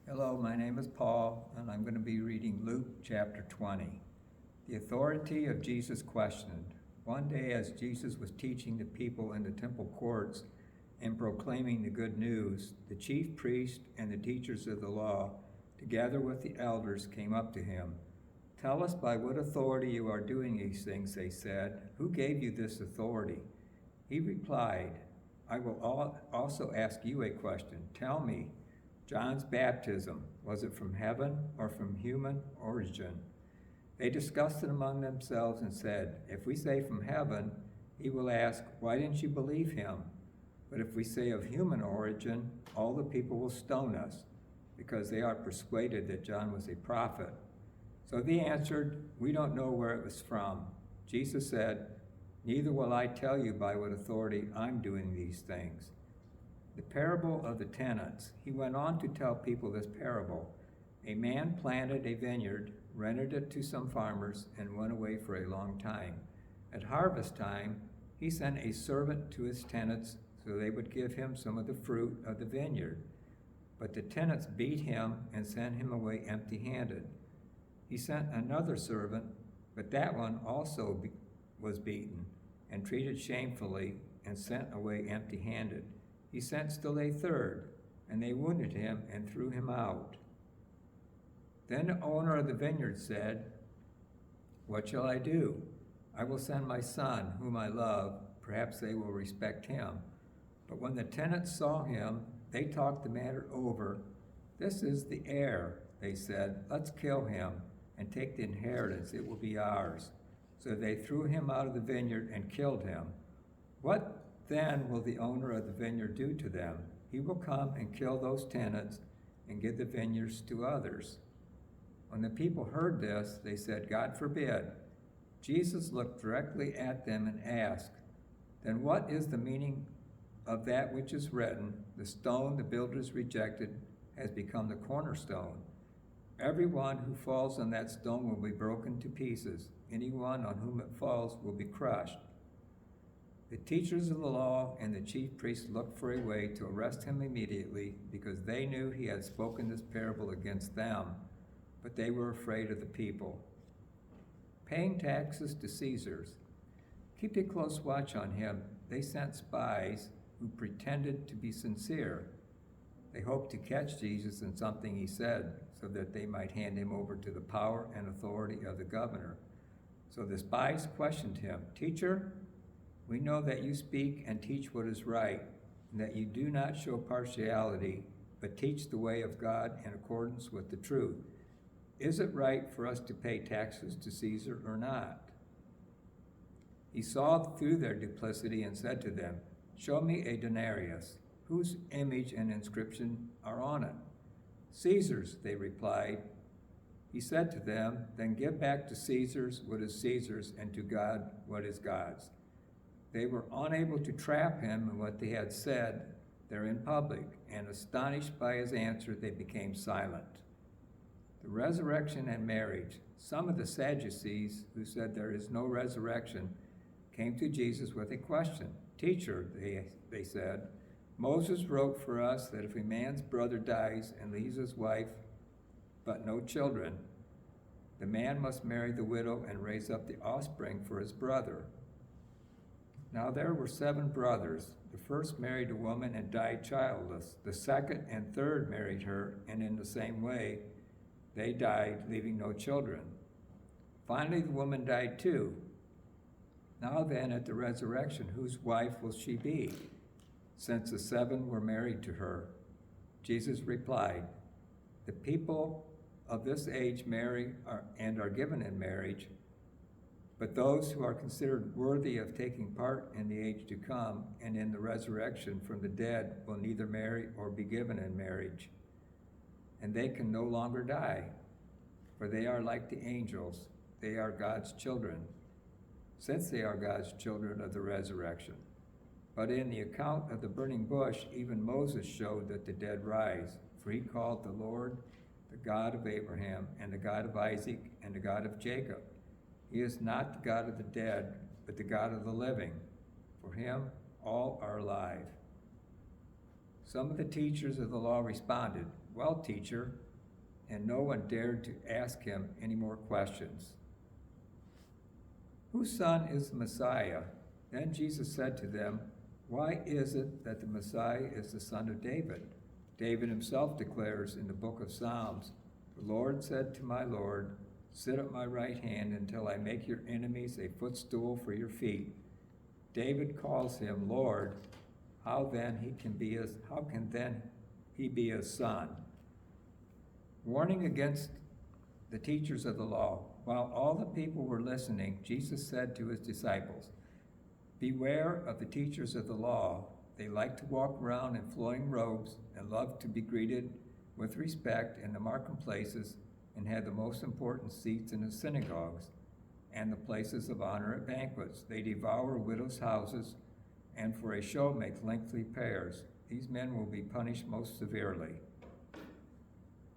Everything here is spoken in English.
Hello, my name is Paul, and I'm going to be reading Luke chapter 20. The authority of Jesus questioned. One day, as Jesus was teaching the people in the temple courts and proclaiming the good news, the chief priests and the teachers of the law, together with the elders, came up to him. "Tell us by what authority you are doing these things," they said. "Who gave you this authority?" He replied, "I will also ask you a question. Tell me, John's baptism, was it from heaven or from human origin?" They discussed it among themselves and said, "If we say from heaven, he will ask, 'Why didn't you believe him?' But if we say of human origin, all the people will stone us, because they are persuaded that John was a prophet." So they answered, "We don't know where it was from." Jesus said, "Neither will I tell you by what authority I'm doing these things." The parable of the tenants. He went on to tell people this parable. A man planted a vineyard, rented it to some farmers, and went away for a long time. At harvest time, he sent a servant to his tenants so they would give him some of the fruit of the vineyard. But the tenants beat him and sent him away empty-handed. He sent another servant, but that one also was beaten and treated shamefully and sent away empty-handed. He sent still a third, and they wounded him and threw him out. Then the owner of the vineyard said, "What shall I do? I will send my son, whom I love. Perhaps they will respect him." But when the tenants saw him, they talked the matter over. "This is the heir," they said. "Let's kill him and take the inheritance. It will be ours." So they threw him out of the vineyard and killed him. What then will the owner of the vineyard do to them? He will come and kill those tenants and give the vineyards to others. When the people heard this, they said, "God forbid." Jesus looked directly at them and asked, "Then what is the meaning of that which is written, 'The stone the builders rejected has become the cornerstone'? Everyone who falls on that stone will be broken to pieces. Anyone on whom it falls will be crushed." The teachers of the law and the chief priests looked for a way to arrest him immediately, because they knew he had spoken this parable against them, but they were afraid of the people. Paying taxes to Caesars. Keep a close watch on him. They sent spies who pretended to be sincere. They hoped to catch Jesus in something he said, so that they might hand him over to the power and authority of the governor. So the spies questioned him, "Teacher, we know that you speak and teach what is right, and that you do not show partiality, but teach the way of God in accordance with the truth. Is it right for us to pay taxes to Caesar or not?" He saw through their duplicity and said to them, "Show me a denarius. Whose image and inscription are on it?" "Caesar's," they replied. He said to them, "Then give back to Caesar's what is Caesar's, and to God what is God's." They were unable to trap him in what they had said there in public, and astonished by his answer, they became silent. The resurrection and marriage. Some of the Sadducees, who said there is no resurrection, came to Jesus with a question. "Teacher," they said, "Moses wrote for us that if a man's brother dies and leaves his wife but no children, the man must marry the widow and raise up the offspring for his brother. Now there were 7 brothers. The first married a woman and died childless. The second and third married her, and in the same way they died, leaving no children. Finally the woman died too. Now then, at the resurrection, whose wife will she be, since the 7 were married to her?" Jesus replied, "The people of this age marry and are given in marriage, but those who are considered worthy of taking part in the age to come and in the resurrection from the dead will neither marry or be given in marriage. And they can no longer die, for they are like the angels. They are God's children, since they are God's children of the resurrection. But in the account of the burning bush, even Moses showed that the dead rise, for he called the Lord the God of Abraham and the God of Isaac and the God of Jacob. He is not the God of the dead, but the God of the living. For him, all are alive." Some of the teachers of the law responded, "Well, teacher," and no one dared to ask him any more questions. "Whose son is the Messiah?" Then Jesus said to them, "Why is it that the Messiah is the son of David? David himself declares in the book of Psalms, 'The Lord said to my Lord, sit at my right hand until I make your enemies a footstool for your feet.' David calls him Lord. How then he be his son?" Warning against the teachers of the law. While all the people were listening, Jesus said to his disciples, "Beware of the teachers of the law. They like to walk around in flowing robes and love to be greeted with respect in the marketplaces and have the most important seats in the synagogues and the places of honor at banquets. They devour widows' houses and for a show make lengthy prayers. These men will be punished most severely.